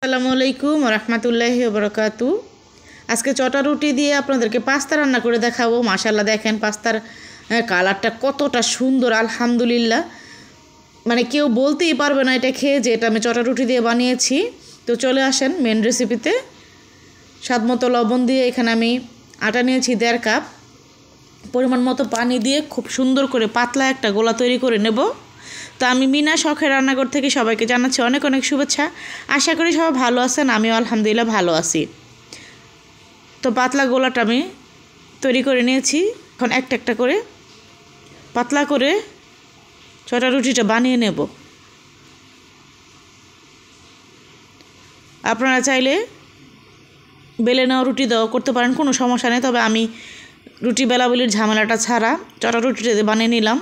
আসসালামু আলাইকুম রহমতুল্লাহি বরকাতু। আজকে চটা রুটি দিয়ে আপনাদেরকে পাস্তা রান্না করে দেখাবো। মাশাল্লাহ, দেখেন পাস্তার কালারটা কতটা সুন্দর, আলহামদুলিল্লাহ। মানে কেউ বলতেই পারবে না এটা খেয়ে যে এটা আমি চটা রুটি দিয়ে বানিয়েছি। তো চলে আসেন মেন রেসিপিতে। স্বাদ মতো লবণ দিয়ে এখানে আমি আটা নিয়েছি 1.5 কাপ। পরিমাণ মতো পানি দিয়ে খুব সুন্দর করে পাতলা একটা গোলা তৈরি করে নেব। তো আমি মিনা শখের রান্নাঘর থেকে সবাইকে জানাচ্ছি অনেক অনেক শুভেচ্ছা। আশা করি সবাই ভালো আছেন, আমিও আলহামদুলিল্লাহ ভালো আছি। তো পাতলা গোলাটা আমি তৈরি করে নিয়েছি। এখন একটা একটা করে পাতলা করে চটা রুটিটা বানিয়ে নেব। আপনারা চাইলে বেলে নেওয়া রুটি দেওয়া করতে পারেন, কোনো সমস্যা নেই। তবে আমি রুটি বেলাবেলির ঝামেলাটা ছাড়া চটা রুটিটা বানিয়ে নিলাম।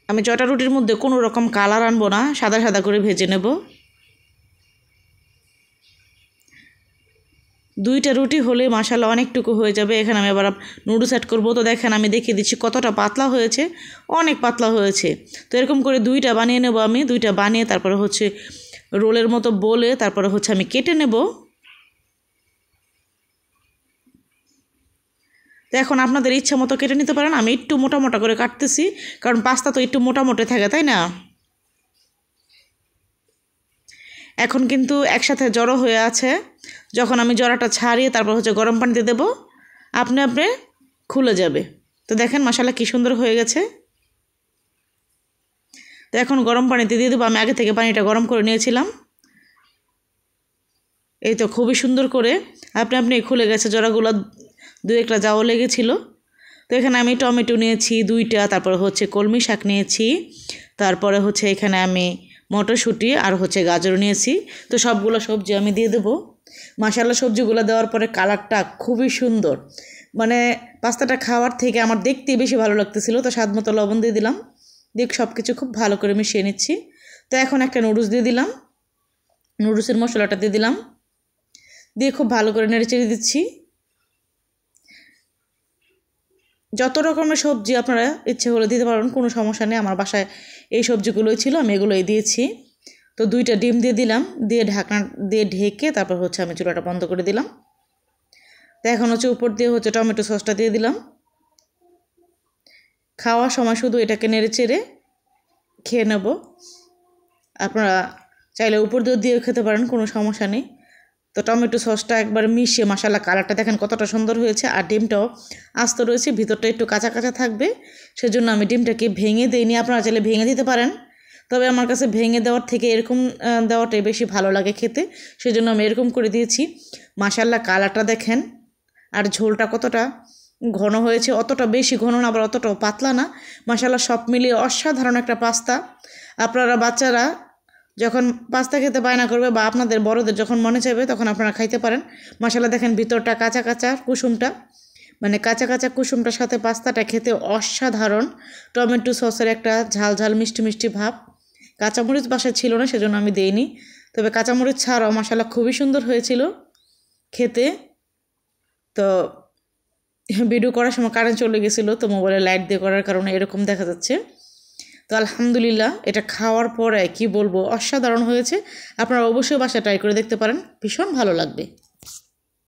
আমি চটা রুটির মধ্যে কোনো রকম কালার আনবো না, সাদা সাদা করে ভেজে নেব। 2টা রুটি হলে মাশাআল্লাহ অনেকটুকু হয়ে যাবে। এখানে আমি আবার নুডলস অ্যাড করবো। তো দেখেন আমি দেখিয়ে দিচ্ছি কতটা পাতলা হয়েছে, অনেক পাতলা হয়েছে। তো এরকম করে 2টা বানিয়ে নেব আমি। 2টা বানিয়ে তারপরে রোলের মতো বলে তারপরে আমি কেটে নেব। তো এখন আপনাদের ইচ্ছা মতো কেটে নিতে পারেন। আমি একটু মোটা মোটা করে কাটতেছি, কারণ পাস্তা তো একটু মোটা মোটা থাকে, তাই না? এখন কিন্তু একসাথে জড়ো হয়ে আছে। যখন আমি জড়াটা ছাড়িয়ে তারপর গরম পানিতে দেব, আপনি খুলে যাবে। তো দেখেন মাশাআল্লাহ কি সুন্দর হয়ে গেছে। তো এখন গরম পানিতে দিয়ে দেবো। আমি আগে থেকে পানিটা গরম করে নিয়েছিলাম। এই তো খুবই সুন্দর করে আপনি খুলে গেছে। জড়াগুলো 2-1টা যাওয়া লেগেছিল। তো এখানে আমি টমেটো নিয়েছি 2টা, তারপরে কলমি শাক নিয়েছি, তারপরে এখানে আমি মটরশুঁটি আর গাজর নিয়েছি। তো সবগুলো সবজি আমি দিয়ে দেবো। মাশাআল্লাহ সবজিগুলো দেওয়ার পরে কালারটা খুবই সুন্দর, মানে পাস্তাটা খাওয়ার থেকে আমার দেখতেই বেশি ভালো লাগতেছিল। তো স্বাদ মতো লবণ দিয়ে দিলাম। সব কিছু খুব ভালো করে মিশিয়ে নিচ্ছি। তো এখন একটা নুডলস দিয়ে দিলাম, নুডলসের মশলাটা দিয়ে দিলাম, দিয়ে খুব ভালো করে নেড়ে চেড়ে দিচ্ছি। যত রকমের সবজি আপনারা ইচ্ছে হলে দিতে পারবেন, কোনো সমস্যা নেই। আমার বাসায় এই সবজিগুলোই ছিল, আমি এগুলোই দিয়েছি। তো 2টা ডিম দিয়ে দিলাম, দিয়ে ঢাকনা দিয়ে ঢেকে তারপর আমি চুলাটা বন্ধ করে দিলাম। তো এখন উপর দিয়ে টমেটো সসটা দিয়ে দিলাম। খাওয়ার সময় শুধু এটাকে নেড়ে চেড়ে খেয়ে নেব। আপনারা চাইলে উপর দিয়েও খেতে পারেন, কোনো সমস্যা নেই। তো টমেটো সসটা একবার মিশিয়ে মাশাআল্লাহ কালারটা দেখেন কতটা সুন্দর হয়েছে। আর ডিমটাও আস্ত রয়েছে, ভিতরটা একটু কাঁচা কাঁচা থাকবে, সেজন্য আমি ডিমটাকে ভেঙে দিইনি। আপনারা চাইলে ভেঙে দিতে পারেন, তবে আমার কাছে ভেঙে দেওয়ার থেকে এরকম দেওয়াটাই বেশি ভালো লাগে খেতে, সেজন্য আমি এরকম করে দিয়েছি। মাশাআল্লাহ কালারটা দেখেন, আর ঝোলটা কতটা ঘন হয়েছে, অতটা বেশি ঘন না আবার অতটাও পাতলা না। মাশাআল্লাহ সব মিলিয়ে অসাধারণ একটা পাস্তা। আপনারা বাচ্চারা যখন পাস্তা খেতে বায়না করবে বা আপনাদের বড়দের যখন মনে চাইবে তখন আপনারা খাইতে পারেন। মাশাআল্লাহ দেখেন ভিতরটা কাঁচা কাঁচা কুসুমটা, মানে কাঁচা কাঁচা কুসুমটার সাথে পাস্তাটা খেতে অসাধারণ। টমেটো সসের একটা ঝাল ঝাল মিষ্টি মিষ্টি ভাব। কাঁচামরিচ বাসায় ছিল না, সেজন্য আমি দেইনি। তবে কাঁচামরিচ ছাড়াও মাশাআল্লাহ খুবই সুন্দর হয়েছিল খেতে। তো ভিডিও করার সময় কারেন্ট চলে গেছিলো, তো মোবাইলে লাইট দিয়ে করার কারণে এরকম দেখা যাচ্ছে। তো আলহামদুলিল্লাহ এটা খাওয়ার পরে কি বলবো, অসাধারণ হয়েছে। আপনারা অবশ্যই বাসায় ট্রাই করে দেখতে পারেন, ভীষণ ভালো লাগবে।